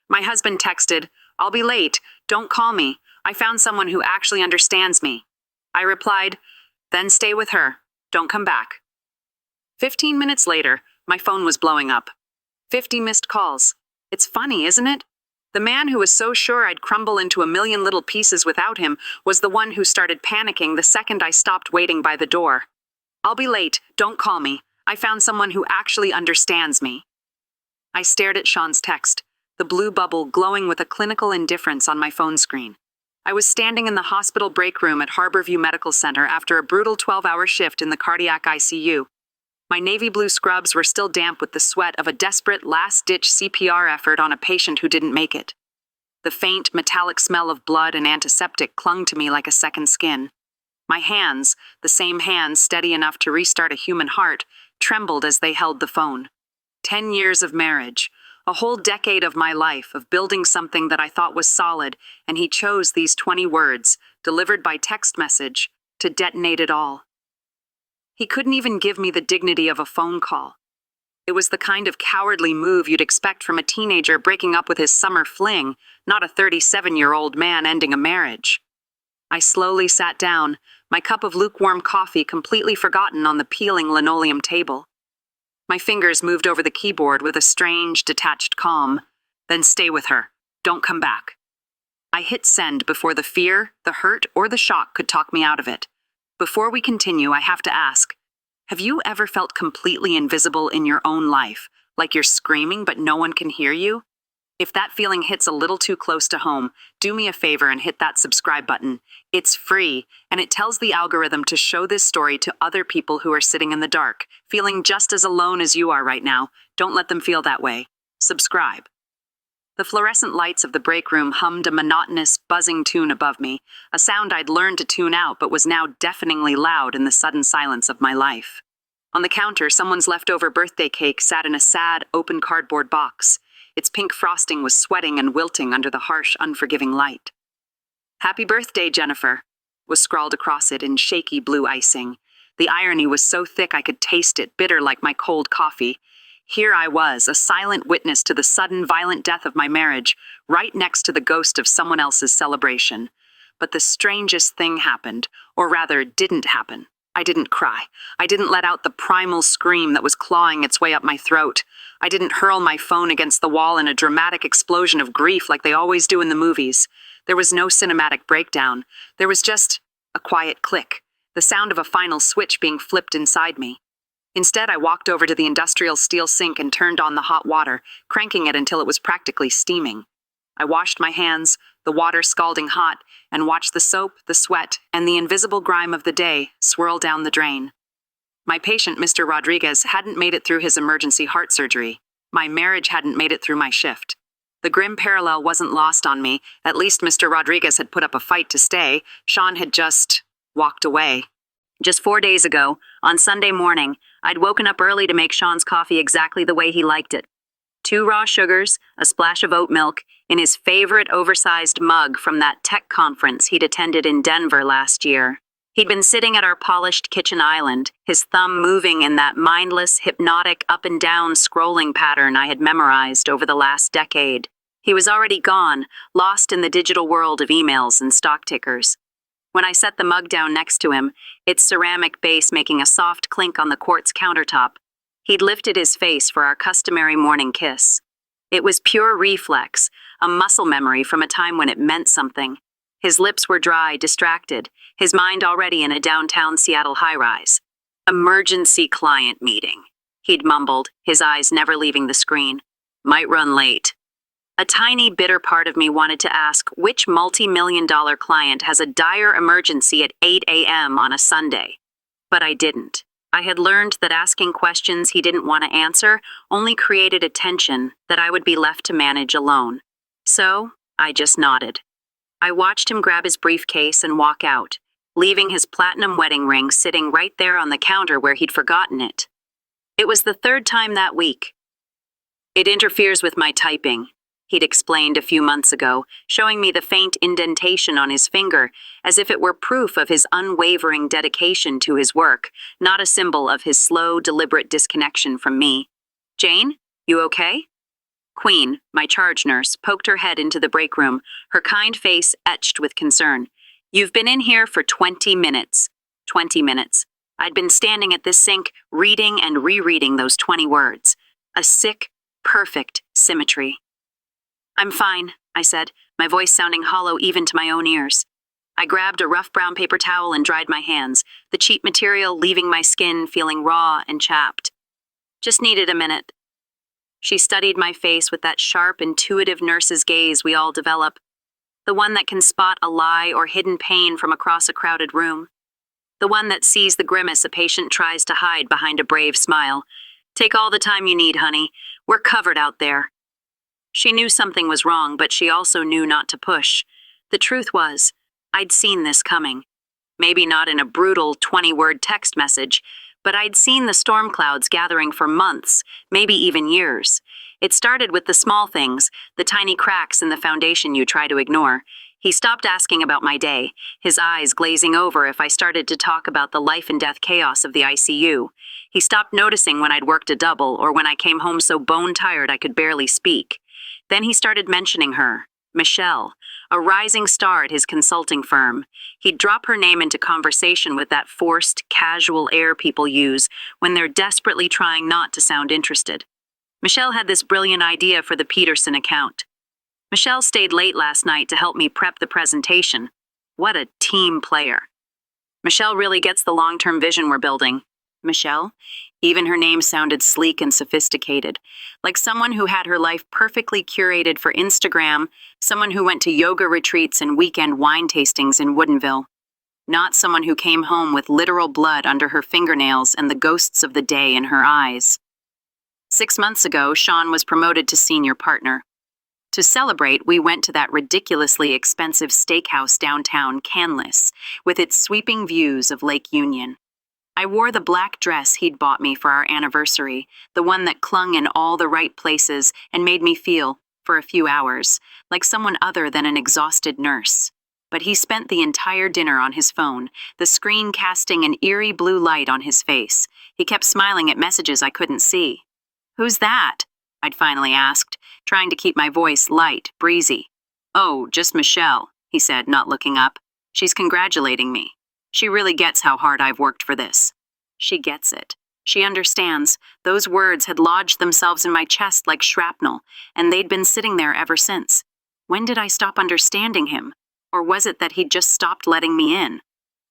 My husband texted, "I'll be late. Don't call me. I found someone who actually understands me." I replied, "Then stay with her. Don't come back." 15 minutes later, my phone was blowing up. 50 missed calls. It's funny, isn't it? The man who was so sure I'd crumble into a million little pieces without him was the one who started panicking the second I stopped waiting by the door. "I'll be late. Don't call me. I found someone who actually understands me." I stared at Sean's text, the blue bubble glowing with a clinical indifference on my phone screen. I was standing in the hospital break room at Harborview Medical Center after a brutal 12-hour shift in the cardiac ICU. My navy blue scrubs were still damp with the sweat of a desperate last-ditch CPR effort on a patient who didn't make it. The faint, metallic smell of blood and antiseptic clung to me like a second skin. My hands, the same hands steady enough to restart a human heart, trembled as they held the phone. 10 years of marriage, a whole decade of my life of building something that I thought was solid, and he chose these 20 words, delivered by text message, to detonate it all. He couldn't even give me the dignity of a phone call. It was the kind of cowardly move you'd expect from a teenager breaking up with his summer fling, not a 37-year-old man ending a marriage. I slowly sat down, my cup of lukewarm coffee completely forgotten on the peeling linoleum table. My fingers moved over the keyboard with a strange, detached calm. "Then stay with her. Don't come back." I hit send before the fear, the hurt, or the shock could talk me out of it. Before we continue, I have to ask, have you ever felt completely invisible in your own life, like you're screaming but no one can hear you? If that feeling hits a little too close to home, do me a favor and hit that subscribe button. It's free, and it tells the algorithm to show this story to other people who are sitting in the dark, feeling just as alone as you are right now. Don't let them feel that way. Subscribe. The fluorescent lights of the break room hummed a monotonous, buzzing tune above me, a sound I'd learned to tune out but was now deafeningly loud in the sudden silence of my life. On the counter, someone's leftover birthday cake sat in a sad, open cardboard box. Its pink frosting was sweating and wilting under the harsh, unforgiving light. "Happy birthday, Jennifer," was scrawled across it in shaky blue icing. The irony was so thick I could taste it, bitter like my cold coffee. Here I was, a silent witness to the sudden, violent death of my marriage, right next to the ghost of someone else's celebration. But the strangest thing happened, or rather, didn't happen. I didn't cry. I didn't let out the primal scream that was clawing its way up my throat. I didn't hurl my phone against the wall in a dramatic explosion of grief like they always do in the movies. There was no cinematic breakdown. There was just a quiet click, the sound of a final switch being flipped inside me. Instead, I walked over to the industrial steel sink and turned on the hot water, cranking it until it was practically steaming. I washed my hands, the water scalding hot, and watched the soap, the sweat, and the invisible grime of the day swirl down the drain. My patient, Mr. Rodriguez, hadn't made it through his emergency heart surgery. My marriage hadn't made it through my shift. The grim parallel wasn't lost on me. At least Mr. Rodriguez had put up a fight to stay. Sean had just walked away. Just 4 days ago, on Sunday morning, I'd woken up early to make Sean's coffee exactly the way he liked it. 2 raw sugars, a splash of oat milk, in his favorite oversized mug from that tech conference he'd attended in Denver last year. He'd been sitting at our polished kitchen island, his thumb moving in that mindless, hypnotic up and down scrolling pattern I had memorized over the last decade. He was already gone, lost in the digital world of emails and stock tickers. When I set the mug down next to him, its ceramic base making a soft clink on the quartz countertop, he'd lifted his face for our customary morning kiss. It was pure reflex, a muscle memory from a time when it meant something. His lips were dry, distracted, his mind already in a downtown Seattle high-rise. "Emergency client meeting," he'd mumbled, his eyes never leaving the screen. "Might run late." A tiny, bitter part of me wanted to ask which multi-million-dollar client has a dire emergency at 8 a.m. on a Sunday. But I didn't. I had learned that asking questions he didn't want to answer only created a tension that I would be left to manage alone. So, I just nodded. I watched him grab his briefcase and walk out, leaving his platinum wedding ring sitting right there on the counter where he'd forgotten it. It was the 3rd time that week. "It interferes with my typing," he'd explained a few months ago, showing me the faint indentation on his finger, as if it were proof of his unwavering dedication to his work, not a symbol of his slow, deliberate disconnection from me. "Jane, you okay?" Queen, my charge nurse, poked her head into the break room, her kind face etched with concern. You've been in here for 20 minutes. 20 minutes. I'd been standing at this sink, reading and rereading those 20 words. A sick, perfect symmetry. I'm fine, I said, my voice sounding hollow even to my own ears. I grabbed a rough brown paper towel and dried my hands, the cheap material leaving my skin feeling raw and chapped. Just needed a minute. She studied my face with that sharp, intuitive nurse's gaze we all develop, the one that can spot a lie or hidden pain from across a crowded room, the one that sees the grimace a patient tries to hide behind a brave smile. Take all the time you need, honey. We're covered out there. She knew something was wrong, but she also knew not to push. The truth was, I'd seen this coming. Maybe not in a brutal 20-word text message, but I'd seen the storm clouds gathering for months, maybe even years. It started with the small things, the tiny cracks in the foundation you try to ignore. He stopped asking about my day, his eyes glazing over if I started to talk about the life and death chaos of the ICU. He stopped noticing when I'd worked a double or when I came home so bone-tired I could barely speak. Then he started mentioning her, Michelle, a rising star at his consulting firm. He'd drop her name into conversation with that forced, casual air people use when they're desperately trying not to sound interested. Michelle had this brilliant idea for the Peterson account. Michelle stayed late last night to help me prep the presentation. What a team player. Michelle really gets the long-term vision we're building. Michelle? Even her name sounded sleek and sophisticated, like someone who had her life perfectly curated for Instagram, someone who went to yoga retreats and weekend wine tastings in Woodinville. Not someone who came home with literal blood under her fingernails and the ghosts of the day in her eyes. 6 months ago, Sean was promoted to senior partner. To celebrate, we went to that ridiculously expensive steakhouse downtown Canlis, with its sweeping views of Lake Union. I wore the black dress he'd bought me for our anniversary, the one that clung in all the right places and made me feel, for a few hours, like someone other than an exhausted nurse. But he spent the entire dinner on his phone, the screen casting an eerie blue light on his face. He kept smiling at messages I couldn't see. "Who's that?" I'd finally asked, trying to keep my voice light, breezy. "Oh, just Michelle," he said, not looking up. "She's congratulating me. She really gets how hard I've worked for this. She gets it. She understands. Those words had lodged themselves in my chest like shrapnel, and they'd been sitting there ever since. When did I stop understanding him? Or was it that he'd just stopped letting me in?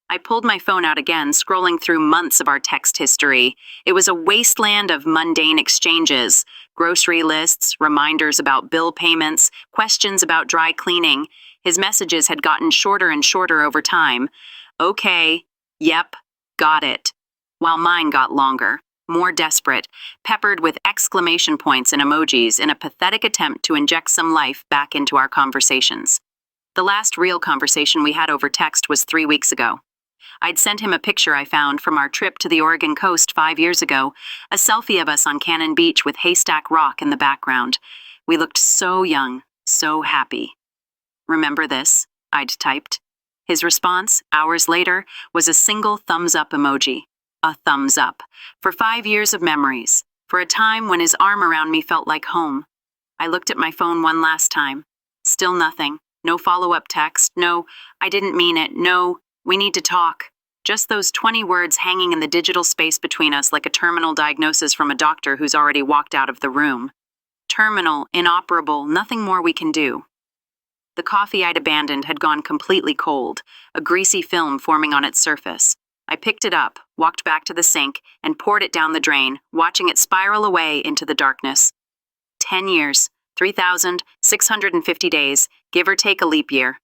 I pulled my phone out again, scrolling through months of our text history. It was a wasteland of mundane exchanges, grocery lists, reminders about bill payments, questions about dry cleaning. His messages had gotten shorter and shorter over time. Okay, yep, got it. While mine got longer, more desperate, peppered with exclamation points and emojis in a pathetic attempt to inject some life back into our conversations. The last real conversation we had over text was 3 weeks ago. I'd sent him a picture I found from our trip to the Oregon coast 5 years ago, a selfie of us on Cannon Beach with Haystack Rock in the background. We looked so young, so happy. "Remember this?" I'd typed. His response, hours later, was a single thumbs-up emoji. A thumbs up. For 5 years of memories. For a time when his arm around me felt like home. I looked at my phone one last time. Still nothing. No follow-up text. No, I didn't mean it. No, we need to talk. Just those 20 words hanging in the digital space between us like a terminal diagnosis from a doctor who's already walked out of the room. Terminal, inoperable, nothing more we can do. The coffee I'd abandoned had gone completely cold, a greasy film forming on its surface. I picked it up, walked back to the sink, and poured it down the drain, watching it spiral away into the darkness. 10 years, 3,650 days, give or take a leap year.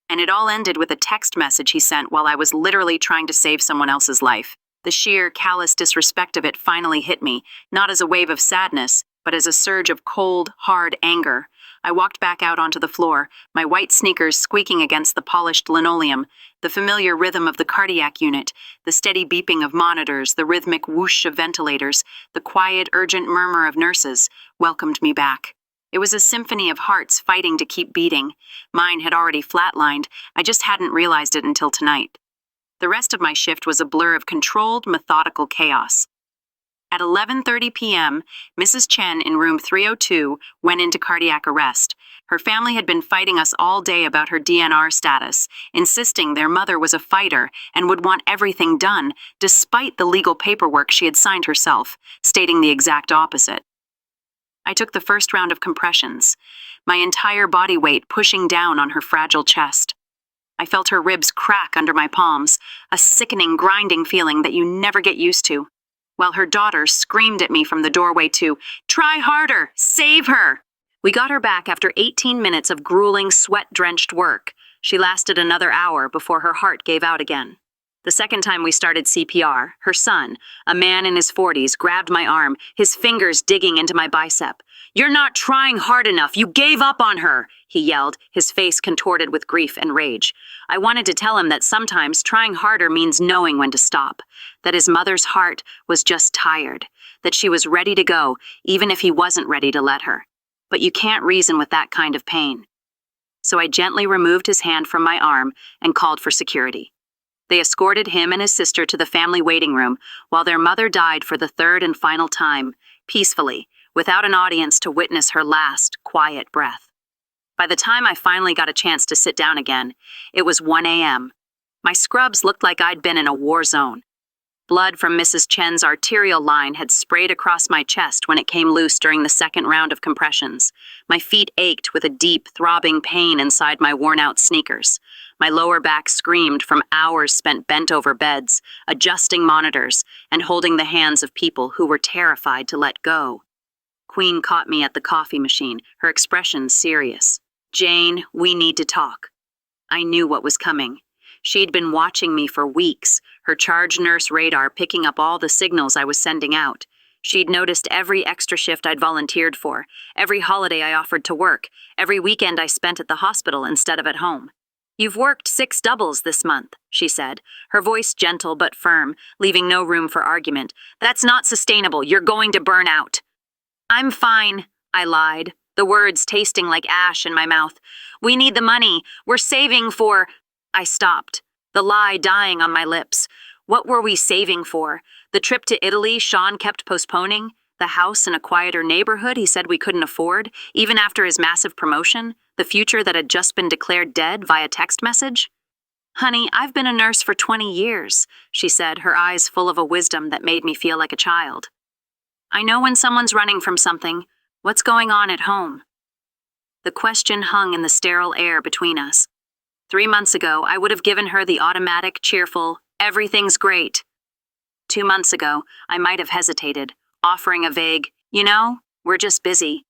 And it all ended with a text message he sent while I was literally trying to save someone else's life. The sheer, callous disrespect of it finally hit me, not as a wave of sadness, but as a surge of cold, hard anger. I walked back out onto the floor, my white sneakers squeaking against the polished linoleum, the familiar rhythm of the cardiac unit, the steady beeping of monitors, the rhythmic whoosh of ventilators, the quiet, urgent murmur of nurses, welcomed me back. It was a symphony of hearts fighting to keep beating. Mine had already flatlined, I just hadn't realized it until tonight. The rest of my shift was a blur of controlled, methodical chaos. At 11:30 p.m., Mrs. Chen in room 302 went into cardiac arrest. Her family had been fighting us all day about her DNR status, insisting their mother was a fighter and would want everything done, despite the legal paperwork she had signed herself, stating the exact opposite. I took the first round of compressions, my entire body weight pushing down on her fragile chest. I felt her ribs crack under my palms, a sickening, grinding feeling that you never get used to, while her daughter screamed at me from the doorway to, "Try harder! Save her!" We got her back after 18 minutes of grueling, sweat-drenched work. She lasted another hour before her heart gave out again. The second time we started CPR, her son, a man in his 40s, grabbed my arm, his fingers digging into my bicep. "You're not trying hard enough. You gave up on her," he yelled, his face contorted with grief and rage. I wanted to tell him that sometimes trying harder means knowing when to stop, that his mother's heart was just tired, that she was ready to go, even if he wasn't ready to let her. But you can't reason with that kind of pain. So I gently removed his hand from my arm and called for security. They escorted him and his sister to the family waiting room while their mother died for the third and final time, peacefully, without an audience to witness her last, quiet breath. By the time I finally got a chance to sit down again, it was 1 a.m. My scrubs looked like I'd been in a war zone. Blood from Mrs. Chen's arterial line had sprayed across my chest when it came loose during the second round of compressions. My feet ached with a deep, throbbing pain inside my worn-out sneakers. My lower back screamed from hours spent bent over beds, adjusting monitors, and holding the hands of people who were terrified to let go. Queen caught me at the coffee machine, her expression serious. "Jane, we need to talk." I knew what was coming. She'd been watching me for weeks, her charge nurse radar picking up all the signals I was sending out. She'd noticed every extra shift I'd volunteered for, every holiday I offered to work, every weekend I spent at the hospital instead of at home. "You've worked 6 doubles this month," she said, her voice gentle but firm, leaving no room for argument. "That's not sustainable. You're going to burn out." "I'm fine," I lied, the words tasting like ash in my mouth. "We need the money. We're saving for—" I stopped, the lie dying on my lips. What were we saving for? The trip to Italy Sean kept postponing? The house in a quieter neighborhood he said we couldn't afford, even after his massive promotion? The future that had just been declared dead via text message? "Honey, I've been a nurse for 20 years, she said, her eyes full of a wisdom that made me feel like a child. "I know when someone's running from something. What's going on at home?" The question hung in the sterile air between us. 3 months ago, I would have given her the automatic, cheerful, "Everything's great." 2 months ago, I might have hesitated, offering a vague, "We're just busy."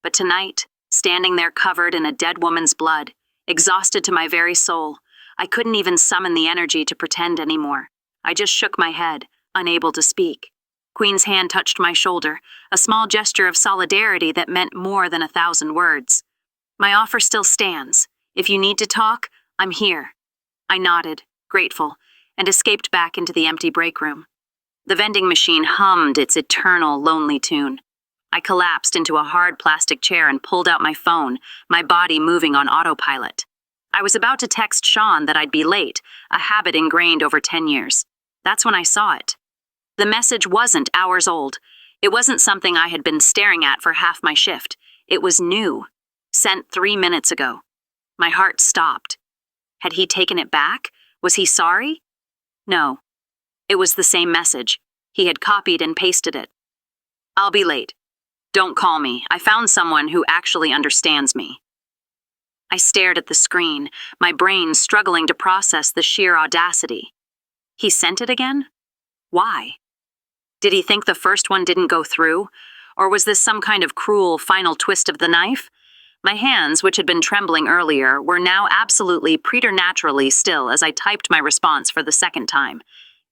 But tonight, standing there covered in a dead woman's blood, exhausted to my very soul, I couldn't even summon the energy to pretend anymore. I just shook my head, unable to speak. Queen's hand touched my shoulder, a small gesture of solidarity that meant more than 1,000 words. "My offer still stands. If you need to talk, I'm here." I nodded, grateful, and escaped back into the empty break room. The vending machine hummed its eternal, lonely tune. I collapsed into a hard plastic chair and pulled out my phone, my body moving on autopilot. I was about to text Sean that I'd be late, a habit ingrained over 10 years. That's when I saw it. The message wasn't hours old. It wasn't something I had been staring at for half my shift. It was new, sent 3 minutes ago. My heart stopped. Had he taken it back? Was he sorry? No. It was the same message. He had copied and pasted it. "I'll be late. Don't call me. I found someone who actually understands me." I stared at the screen, my brain struggling to process the sheer audacity. He sent it again? Why? Did he think the first one didn't go through? Or was this some kind of cruel final twist of the knife? My hands, which had been trembling earlier, were now absolutely preternaturally still as I typed my response for the second time.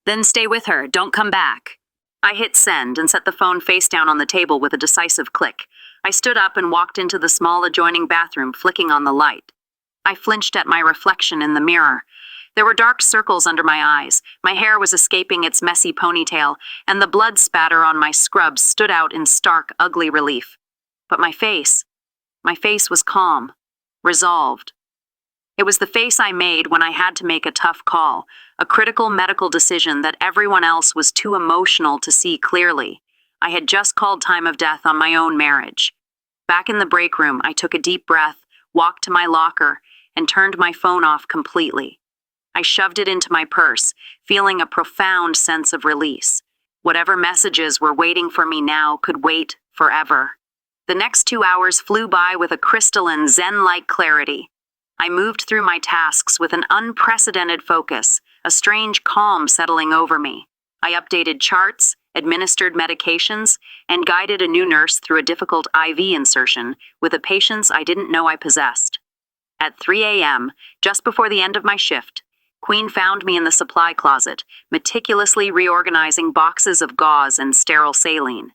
"Then stay with her. Don't come back." I hit send and set the phone face down on the table with a decisive click. I stood up and walked into the small adjoining bathroom, flicking on the light. I flinched at my reflection in the mirror. There were dark circles under my eyes, my hair was escaping its messy ponytail, and the blood spatter on my scrubs stood out in stark, ugly relief. But my face was calm, resolved. It was the face I made when I had to make a tough call, a critical medical decision that everyone else was too emotional to see clearly. I had just called time of death on my own marriage. Back in the break room, I took a deep breath, walked to my locker, and turned my phone off completely. I shoved it into my purse, feeling a profound sense of release. Whatever messages were waiting for me now could wait forever. The next 2 hours flew by with a crystalline, zen-like clarity. I moved through my tasks with an unprecedented focus, a strange calm settling over me. I updated charts, administered medications, and guided a new nurse through a difficult IV insertion with a patience I didn't know I possessed. At 3 a.m., just before the end of my shift, Queen found me in the supply closet, meticulously reorganizing boxes of gauze and sterile saline.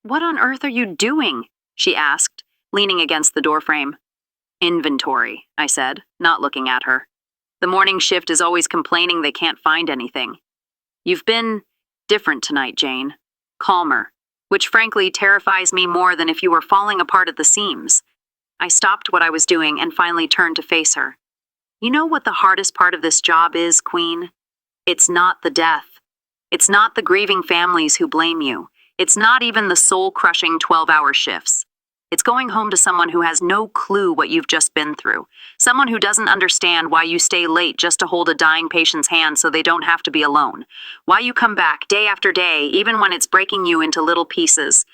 "What on earth are you doing?" she asked, leaning against the doorframe. "Inventory," I said, not looking at her. "The morning shift is always complaining they can't find anything. You've been different tonight, Jane. Calmer, which frankly terrifies me more than if you were falling apart at the seams." I stopped what I was doing and finally turned to face her. "You know what the hardest part of this job is, Queen? It's not the death. It's not the grieving families who blame you. It's not even the soul-crushing 12-hour shifts. It's going home to someone who has no clue what you've just been through. Someone who doesn't understand why you stay late just to hold a dying patient's hand so they don't have to be alone. Why you come back day after day, even when it's breaking you into little pieces."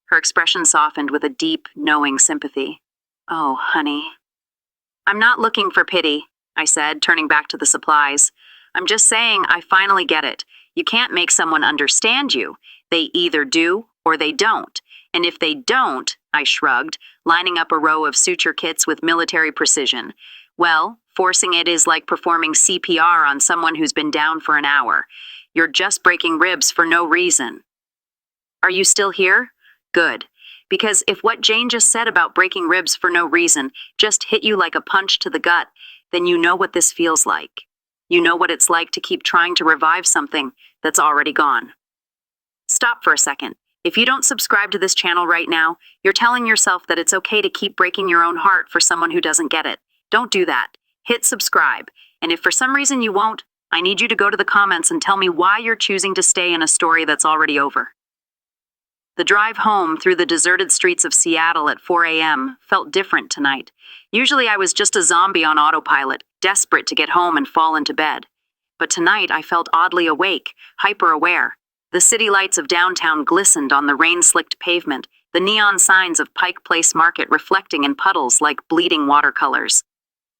Her expression softened with a deep, knowing sympathy. "Oh, honey." "I'm not looking for pity," I said, turning back to the supplies. "I'm just saying I finally get it. You can't make someone understand you. They either do or they don't. And if they don't," I shrugged, lining up a row of suture kits with military precision, "well, forcing it is like performing CPR on someone who's been down for an hour. You're just breaking ribs for no reason." "Are you still here? Good. Because if what Jane just said about breaking ribs for no reason just hit you like a punch to the gut, then you know what this feels like. You know what it's like to keep trying to revive something that's already gone." Stop for a second. If you don't subscribe to this channel right now, you're telling yourself that it's okay to keep breaking your own heart for someone who doesn't get it. Don't do that. Hit subscribe. And if for some reason you won't, I need you to go to the comments and tell me why you're choosing to stay in a story that's already over. The drive home through the deserted streets of Seattle at 4 a.m. felt different tonight. Usually I was just a zombie on autopilot, desperate to get home and fall into bed. But tonight I felt oddly awake, hyper-aware. The city lights of downtown glistened on the rain-slicked pavement, the neon signs of Pike Place Market reflecting in puddles like bleeding watercolors.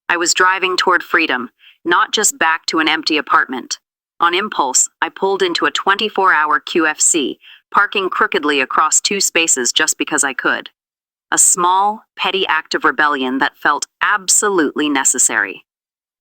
I was driving toward freedom, not just back to an empty apartment. On impulse, I pulled into a 24-hour QFC, parking crookedly across 2 spaces just because I could. A small, petty act of rebellion that felt absolutely necessary.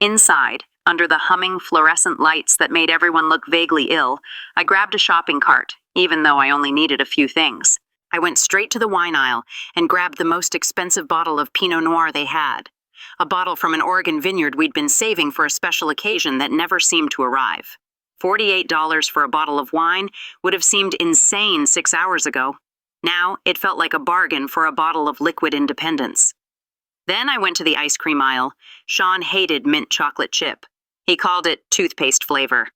Inside, under the humming fluorescent lights that made everyone look vaguely ill, I grabbed a shopping cart, even though I only needed a few things. I went straight to the wine aisle and grabbed the most expensive bottle of Pinot Noir they had. A bottle from an Oregon vineyard we'd been saving for a special occasion that never seemed to arrive. $48 for a bottle of wine would have seemed insane 6 hours ago. Now, it felt like a bargain for a bottle of liquid independence. Then I went to the ice cream aisle. Sean hated mint chocolate chip. He called it toothpaste flavor.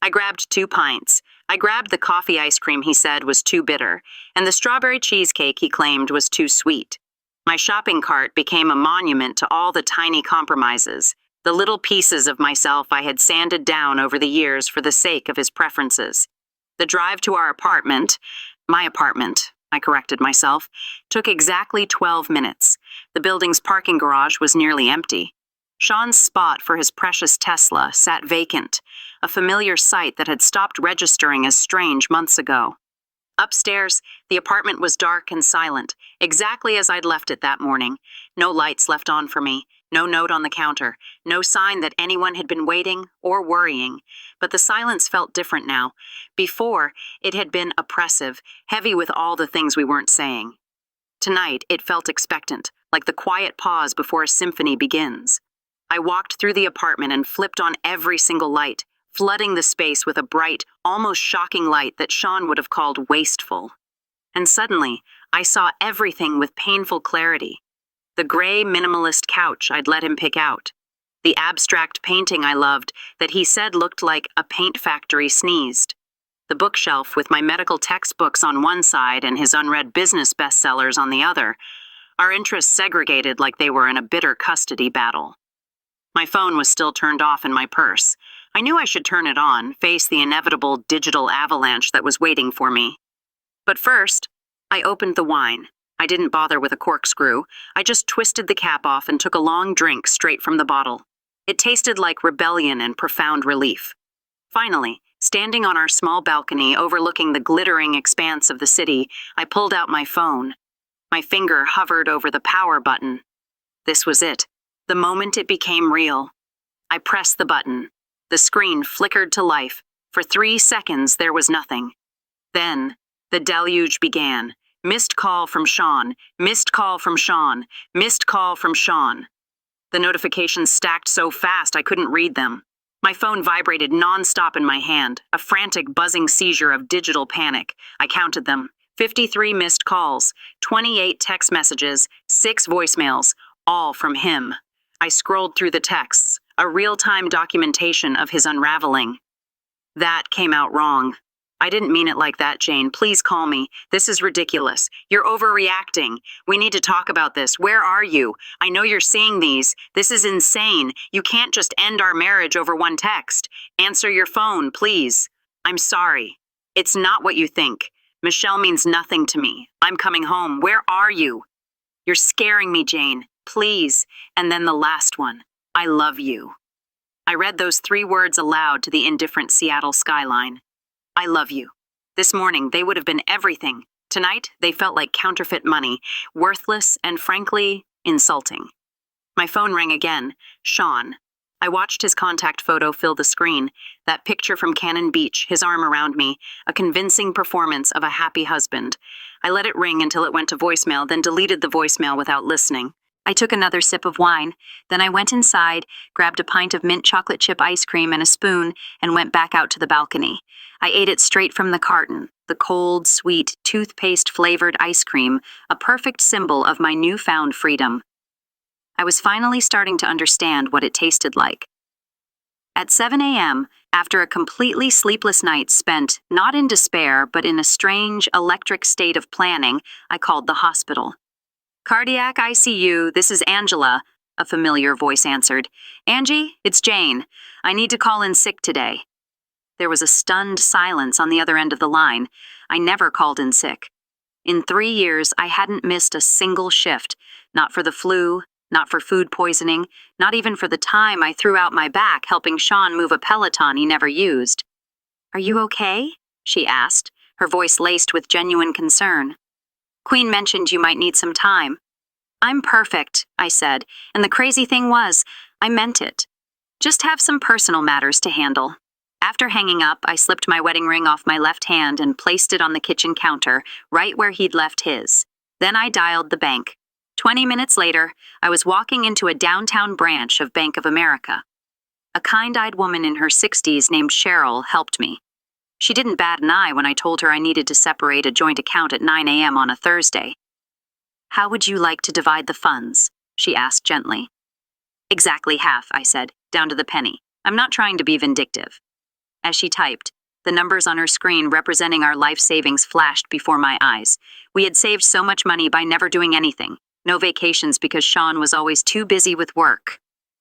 I grabbed 2 pints. I grabbed the coffee ice cream he said was too bitter, and the strawberry cheesecake he claimed was too sweet. My shopping cart became a monument to all the tiny compromises, the little pieces of myself I had sanded down over the years for the sake of his preferences. The drive to our apartment, my apartment, I corrected myself, took exactly 12 minutes. The building's parking garage was nearly empty. Sean's spot for his precious Tesla sat vacant, a familiar sight that had stopped registering as strange months ago. Upstairs, the apartment was dark and silent, exactly as I'd left it that morning. No lights left on for me, no note on the counter, no sign that anyone had been waiting or worrying. But the silence felt different now. Before, it had been oppressive, heavy with all the things we weren't saying. Tonight, it felt expectant, like the quiet pause before a symphony begins. I walked through the apartment and flipped on every single light, flooding the space with a bright, almost shocking light that Sean would have called wasteful. And suddenly, I saw everything with painful clarity. The gray minimalist couch I'd let him pick out, the abstract painting I loved that he said looked like a paint factory sneezed, the bookshelf with my medical textbooks on one side and his unread business bestsellers on the other, our interests segregated like they were in a bitter custody battle. My phone was still turned off in my purse. I knew I should turn it on, face the inevitable digital avalanche that was waiting for me. But first, I opened the wine. I didn't bother with a corkscrew. I just twisted the cap off and took a long drink straight from the bottle. It tasted like rebellion and profound relief. Finally, standing on our small balcony overlooking the glittering expanse of the city, I pulled out my phone. My finger hovered over the power button. This was it. The moment it became real. I pressed the button. The screen flickered to life. For 3 seconds, there was nothing. Then, the deluge began. Missed call from Sean. Missed call from Sean. Missed call from Sean. The notifications stacked so fast I couldn't read them. My phone vibrated nonstop in my hand, a frantic buzzing seizure of digital panic. I counted them. 53 missed calls, 28 text messages, 6 voicemails, all from him. I scrolled through the texts, a real-time documentation of his unraveling. That came out wrong. I didn't mean it like that, Jane. Please call me. This is ridiculous. You're overreacting. We need to talk about this. Where are you? I know you're seeing these. This is insane. You can't just end our marriage over one text. Answer your phone, please. I'm sorry. It's not what you think. Michelle means nothing to me. I'm coming home. Where are you? You're scaring me, Jane. Please. And then the last one. I love you. I read those 3 words aloud to the indifferent Seattle skyline. I love you. This morning, they would have been everything. Tonight, they felt like counterfeit money, worthless and, frankly, insulting. My phone rang again. Sean. I watched his contact photo fill the screen, that picture from Cannon Beach, his arm around me, a convincing performance of a happy husband. I let it ring until it went to voicemail, then deleted the voicemail without listening. I took another sip of wine. Then I went inside, grabbed a pint of mint chocolate chip ice cream and a spoon, and went back out to the balcony. I ate it straight from the carton, the cold, sweet, toothpaste-flavored ice cream, a perfect symbol of my newfound freedom. I was finally starting to understand what it tasted like. At 7 a.m., after a completely sleepless night spent not in despair but in a strange, electric state of planning, I called the hospital. Cardiac ICU, this is Angela, a familiar voice answered. Angie, it's Jane. I need to call in sick today. There was a stunned silence on the other end of the line. I never called in sick. In 3 years, I hadn't missed a single shift, not for the flu, not for food poisoning, not even for the time I threw out my back helping Sean move a Peloton he never used. Are you okay? She asked, her voice laced with genuine concern. Queen mentioned you might need some time. I'm perfect, I said, and the crazy thing was, I meant it. Just have some personal matters to handle. After hanging up, I slipped my wedding ring off my left hand and placed it on the kitchen counter, right where he'd left his. Then I dialed the bank. 20 minutes later, I was walking into a downtown branch of Bank of America. A kind-eyed woman in her 60s named Cheryl helped me. She didn't bat an eye when I told her I needed to separate a joint account at 9 a.m. on a Thursday. How would you like to divide the funds? She asked gently. Exactly half, I said, down to the penny. I'm not trying to be vindictive. As she typed, the numbers on her screen representing our life savings flashed before my eyes. We had saved so much money by never doing anything. No vacations because Sean was always too busy with work.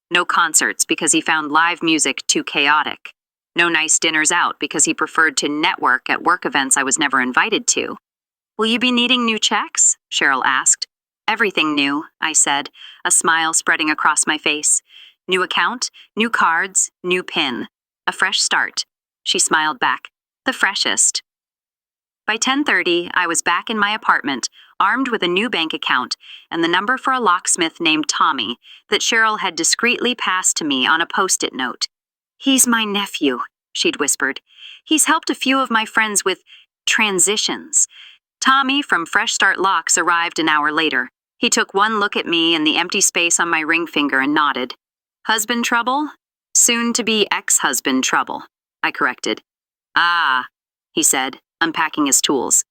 No concerts because he found live music too chaotic. No nice dinners out because he preferred to network at work events I was never invited to. Will you be needing new checks? Cheryl asked. Everything new, I said, a smile spreading across my face. New account, new cards, new PIN. A fresh start. She smiled back. The freshest. By 10:30, I was back in my apartment, armed with a new bank account and the number for a locksmith named Tommy that Cheryl had discreetly passed to me on a Post-it note. He's my nephew, she'd whispered. He's helped a few of my friends with transitions. Tommy from Fresh Start Locks arrived an hour later. He took one look at me and the empty space on my ring finger and nodded. Husband trouble? Soon-to-be ex-husband trouble, I corrected. Ah, he said, unpacking his tools.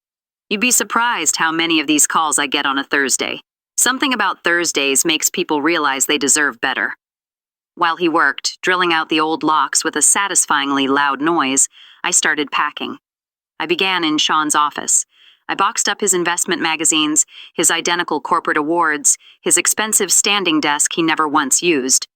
You'd be surprised how many of these calls I get on a Thursday. Something about Thursdays makes people realize they deserve better. While he worked, drilling out the old locks with a satisfyingly loud noise, I started packing. I began in Sean's office. I boxed up his investment magazines, his identical corporate awards, his expensive standing desk he never once used.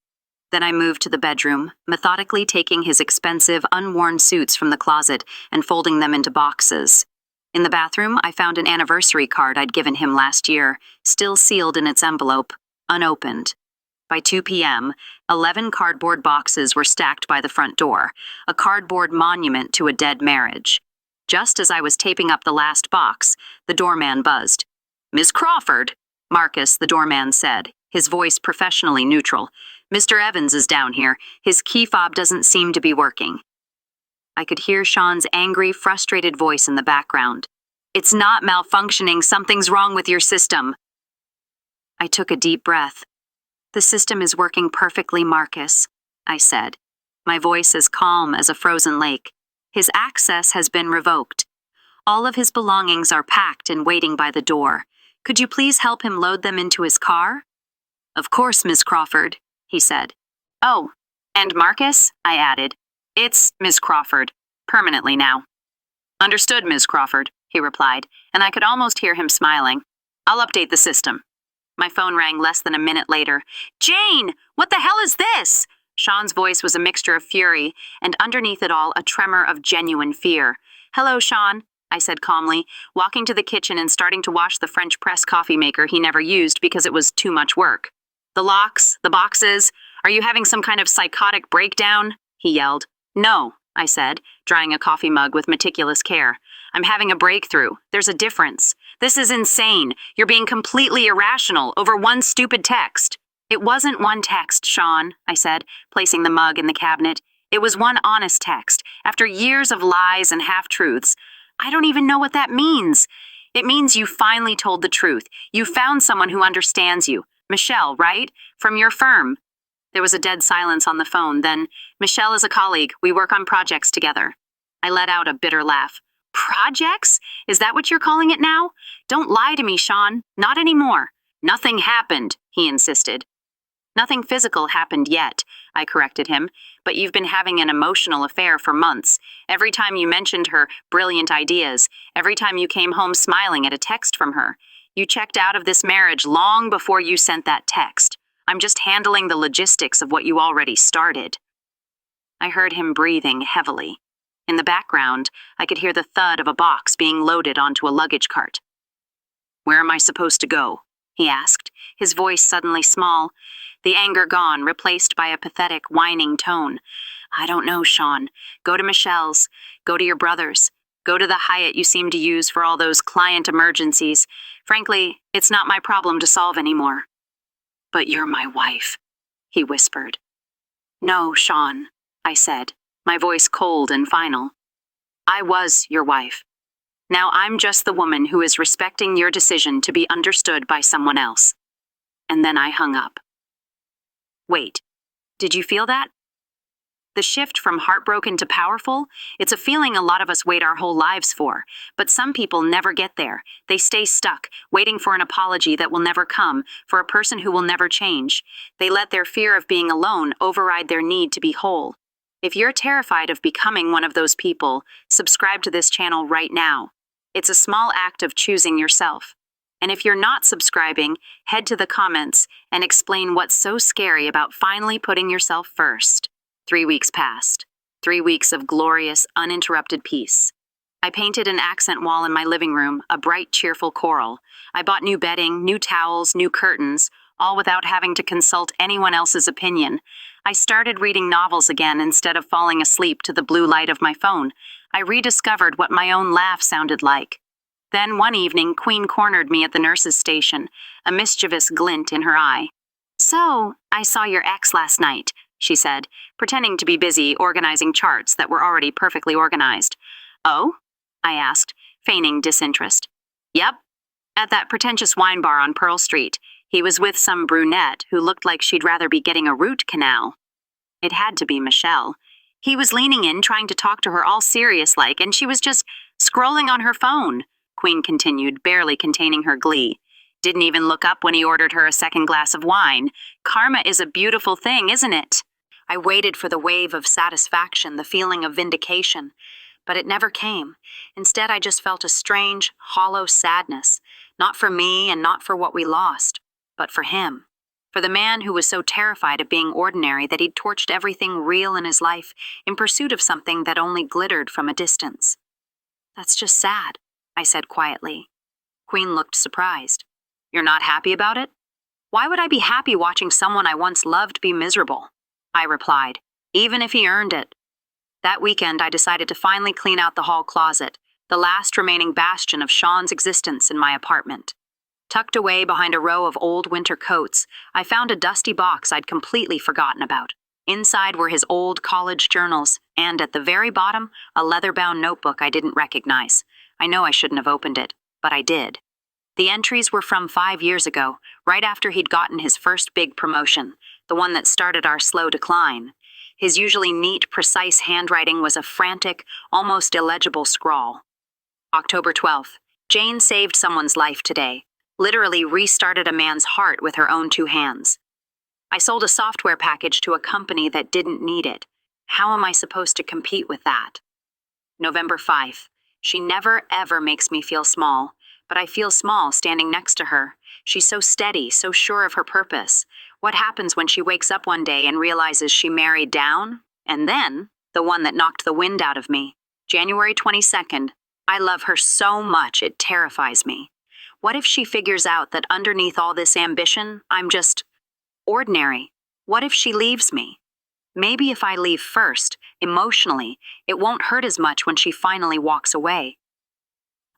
Then I moved to the bedroom, methodically taking his expensive, unworn suits from the closet and folding them into boxes. In the bathroom, I found an anniversary card I'd given him last year, still sealed in its envelope, unopened. By 2 p.m., 11 cardboard boxes were stacked by the front door, a cardboard monument to a dead marriage. Just as I was taping up the last box, the doorman buzzed. "Miss Crawford," Marcus, the doorman, said, his voice professionally neutral. "Mr. Evans is down here. His key fob doesn't seem to be working." I could hear Sean's angry, frustrated voice in the background. "It's not malfunctioning. Something's wrong with your system." I took a deep breath. "The system is working perfectly, Marcus," I said, my voice as calm as a frozen lake. "His access has been revoked. All of his belongings are packed and waiting by the door. Could you please help him load them into his car?" "Of course, Miss Crawford," he said. "Oh, and Marcus," I added. "It's Miss Crawford, permanently now." "Understood, Miss Crawford," he replied, and I could almost hear him smiling. "I'll update the system." My phone rang less than a minute later. "Jane, what the hell is this?" Sean's voice was a mixture of fury, and underneath it all, a tremor of genuine fear. "Hello, Sean," I said calmly, walking to the kitchen and starting to wash the French press coffee maker he never used because it was too much work. "The locks, the boxes, are you having some kind of psychotic breakdown?" he yelled. "No," I said, drying a coffee mug with meticulous care. "I'm having a breakthrough. There's a difference. This is insane. You're being completely irrational over one stupid text." "It wasn't one text, Sean," I said, placing the mug in the cabinet. "It was one honest text, after years of lies and half-truths. I don't even know what that means. It means you finally told the truth. You found someone who understands you. Michelle, right? From your firm." There was a dead silence on the phone. Then, "Michelle is a colleague. We work on projects together." I let out a bitter laugh. "Projects? Is that what you're calling it now? Don't lie to me, Sean. Not anymore." "Nothing happened," he insisted. "Nothing physical happened yet," I corrected him, "but you've been having an emotional affair for months. Every time you mentioned her brilliant ideas, every time you came home smiling at a text from her, you checked out of this marriage long before you sent that text. I'm just handling the logistics of what you already started." I heard him breathing heavily. In the background, I could hear the thud of a box being loaded onto a luggage cart. "Where am I supposed to go?" he asked, his voice suddenly small, the anger gone, replaced by a pathetic, whining tone. "I don't know, Sean. Go to Michelle's. Go to your brother's. Go to the Hyatt you seem to use for all those client emergencies. Frankly, it's not my problem to solve anymore." "But you're my wife," he whispered. "No, Sean," I said, my voice cold and final. "I was your wife. Now I'm just the woman who is respecting your decision to be understood by someone else." And then I hung up. Wait, did you feel that? The shift from heartbroken to powerful, it's a feeling a lot of us wait our whole lives for, but some people never get there. They stay stuck, waiting for an apology that will never come, for a person who will never change. They let their fear of being alone override their need to be whole. If you're terrified of becoming one of those people, subscribe to this channel right now. It's a small act of choosing yourself. And if you're not subscribing, head to the comments and explain what's so scary about finally putting yourself first. 3 weeks passed. 3 weeks of glorious, uninterrupted peace. I painted an accent wall in my living room, a bright, cheerful coral. I bought new bedding, new towels, new curtains, all without having to consult anyone else's opinion. I started reading novels again instead of falling asleep to the blue light of my phone. I rediscovered what my own laugh sounded like. Then one evening, Queen cornered me at the nurse's station, a mischievous glint in her eye. "So, I saw your ex last night," she said, pretending to be busy organizing charts that were already perfectly organized. "Oh?" I asked, feigning disinterest. "Yep. At that pretentious wine bar on Pearl Street. He was with some brunette who looked like she'd rather be getting a root canal." It had to be Michelle. He was leaning in, trying to talk to her all serious-like, and she was just scrolling on her phone, Queen continued, barely containing her glee. "Didn't even look up when he ordered her a second glass of wine. Karma is a beautiful thing, isn't it?" I waited for the wave of satisfaction, the feeling of vindication, but it never came. Instead, I just felt a strange, hollow sadness, not for me and not for what we lost, but for him. For the man who was so terrified of being ordinary that he'd torched everything real in his life in pursuit of something that only glittered from a distance. "That's just sad," I said quietly. Queen looked surprised. "You're not happy about it?" "Why would I be happy watching someone I once loved be miserable?" I replied, "even if he earned it." That weekend, I decided to finally clean out the hall closet, the last remaining bastion of Sean's existence in my apartment. Tucked away behind a row of old winter coats, I found a dusty box I'd completely forgotten about. Inside were his old college journals, and at the very bottom, a leather-bound notebook I didn't recognize. I know I shouldn't have opened it, but I did. The entries were from 5 years ago, right after he'd gotten his first big promotion, the one that started our slow decline. His usually neat, precise handwriting was a frantic, almost illegible scrawl. October 12th. Jane saved someone's life today. Literally restarted a man's heart with her own 2 hands. I sold a software package to a company that didn't need it. How am I supposed to compete with that? November 5th. She never, ever makes me feel small, but I feel small standing next to her. She's so steady, so sure of her purpose. What happens when she wakes up one day and realizes she married down? And then, the one that knocked the wind out of me. January 22nd. I love her so much it terrifies me. What if she figures out that underneath all this ambition, I'm just ordinary? What if she leaves me? Maybe if I leave first, emotionally, it won't hurt as much when she finally walks away.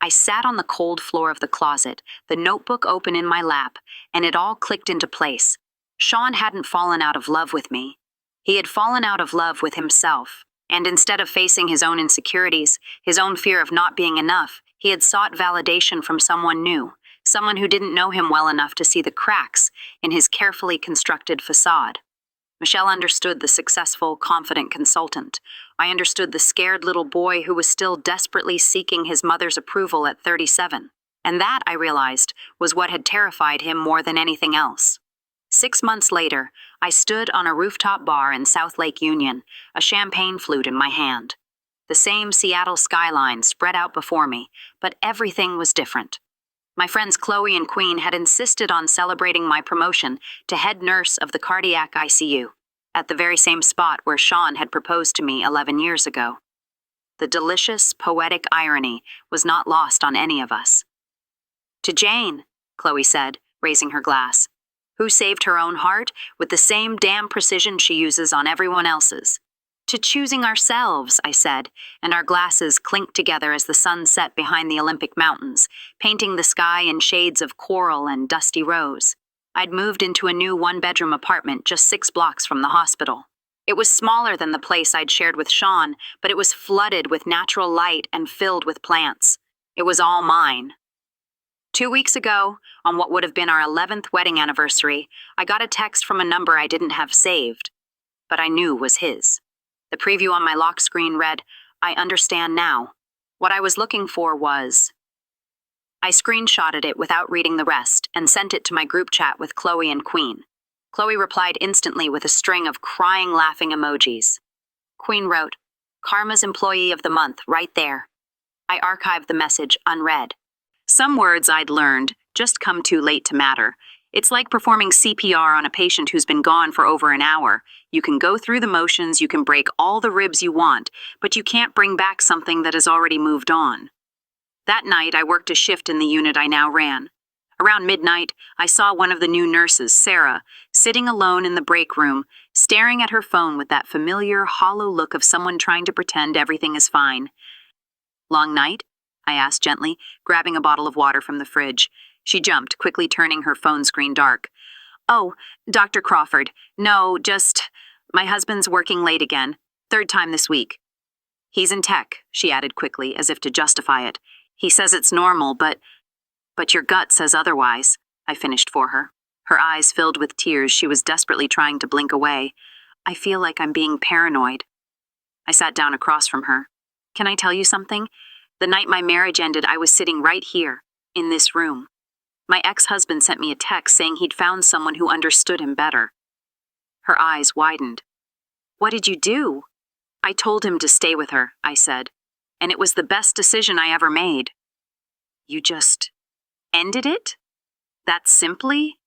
I sat on the cold floor of the closet, the notebook open in my lap, and it all clicked into place. Sean hadn't fallen out of love with me. He had fallen out of love with himself, and instead of facing his own insecurities, his own fear of not being enough, he had sought validation from someone new, someone who didn't know him well enough to see the cracks in his carefully constructed facade. Michelle understood the successful, confident consultant. I understood the scared little boy who was still desperately seeking his mother's approval at 37. And that, I realized, was what had terrified him more than anything else. 6 months later, I stood on a rooftop bar in South Lake Union, a champagne flute in my hand. The same Seattle skyline spread out before me, but everything was different. My friends Chloe and Queen had insisted on celebrating my promotion to head nurse of the cardiac ICU, at the very same spot where Sean had proposed to me 11 years ago. The delicious, poetic irony was not lost on any of us. "To Jane," Chloe said, raising her glass, "who saved her own heart with the same damn precision she uses on everyone else's." "To choosing ourselves," I said, and our glasses clinked together as the sun set behind the Olympic Mountains, painting the sky in shades of coral and dusty rose. I'd moved into a new 1-bedroom apartment just 6 blocks from the hospital. It was smaller than the place I'd shared with Sean, but it was flooded with natural light and filled with plants. It was all mine. 2 weeks ago, on what would have been our 11th wedding anniversary, I got a text from a number I didn't have saved, but I knew was his. The preview on my lock screen read, "I understand now." What I was looking for was... I screenshotted it without reading the rest and sent it to my group chat with Chloe and Queen. Chloe replied instantly with a string of crying, laughing emojis. Queen wrote, "Karma's Employee of the Month, right there." I archived the message unread. Some words I'd learned just come too late to matter. It's like performing CPR on a patient who's been gone for over an hour. You can go through the motions, you can break all the ribs you want, but you can't bring back something that has already moved on. That night, I worked a shift in the unit I now ran. Around midnight, I saw one of the new nurses, Sarah, sitting alone in the break room, staring at her phone with that familiar, hollow look of someone trying to pretend everything is fine. "Long night?" I asked gently, grabbing a bottle of water from the fridge. She jumped, quickly turning her phone screen dark. "Oh, Dr. Crawford. No, just... my husband's working late again. 3rd time this week." "He's in tech," she added quickly, as if to justify it. "He says it's normal, but your gut says otherwise," I finished for her. Her eyes filled with tears. She was desperately trying to blink away. "I feel like I'm being paranoid." I sat down across from her. "Can I tell you something? The night my marriage ended, I was sitting right here, in this room. My ex-husband sent me a text saying he'd found someone who understood him better." Her eyes widened. What did you do? I told him to stay with her, I said, and it was the best decision I ever made. You just ended it? That simply?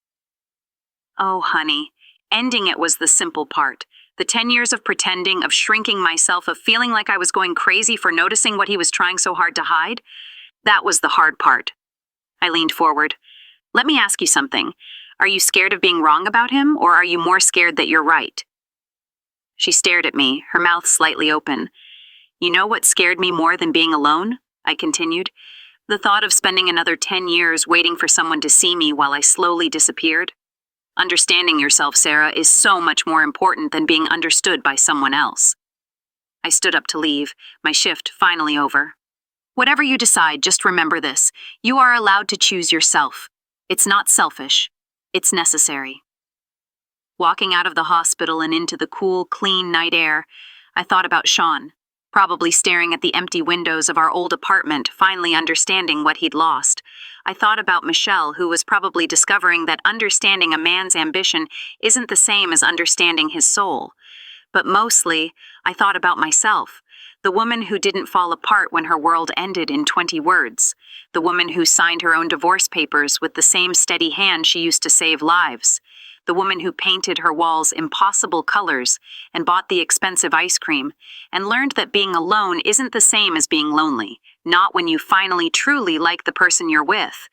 Oh, honey, ending it was the simple part. The 10 years of pretending, of shrinking myself, of feeling like I was going crazy for noticing what he was trying so hard to hide, that was the hard part. I leaned forward. Let me ask you something. Are you scared of being wrong about him, or are you more scared that you're right? She stared at me, her mouth slightly open. You know what scared me more than being alone? I continued. The thought of spending another 10 years waiting for someone to see me while I slowly disappeared. Understanding yourself, Sarah, is so much more important than being understood by someone else. I stood up to leave, my shift finally over. Whatever you decide, just remember this. You are allowed to choose yourself. It's not selfish. It's necessary. Walking out of the hospital and into the cool, clean night air, I thought about Sean, probably staring at the empty windows of our old apartment, finally understanding what he'd lost. I thought about Michelle, who was probably discovering that understanding a man's ambition isn't the same as understanding his soul. But mostly, I thought about myself, the woman who didn't fall apart when her world ended in 20 words, the woman who signed her own divorce papers with the same steady hand she used to save lives, the woman who painted her walls impossible colors and bought the expensive ice cream, and learned that being alone isn't the same as being lonely, not when you finally truly like the person you're with.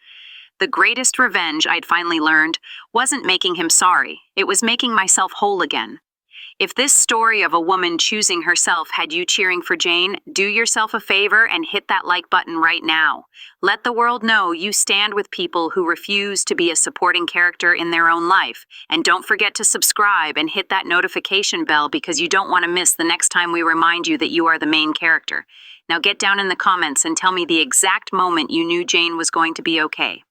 The greatest revenge, I'd finally learned, wasn't making him sorry, it was making myself whole again. If this story of a woman choosing herself had you cheering for Jane, do yourself a favor and hit that like button right now. Let the world know you stand with people who refuse to be a supporting character in their own life. And don't forget to subscribe and hit that notification bell because you don't want to miss the next time we remind you that you are the main character. Now get down in the comments and tell me the exact moment you knew Jane was going to be okay.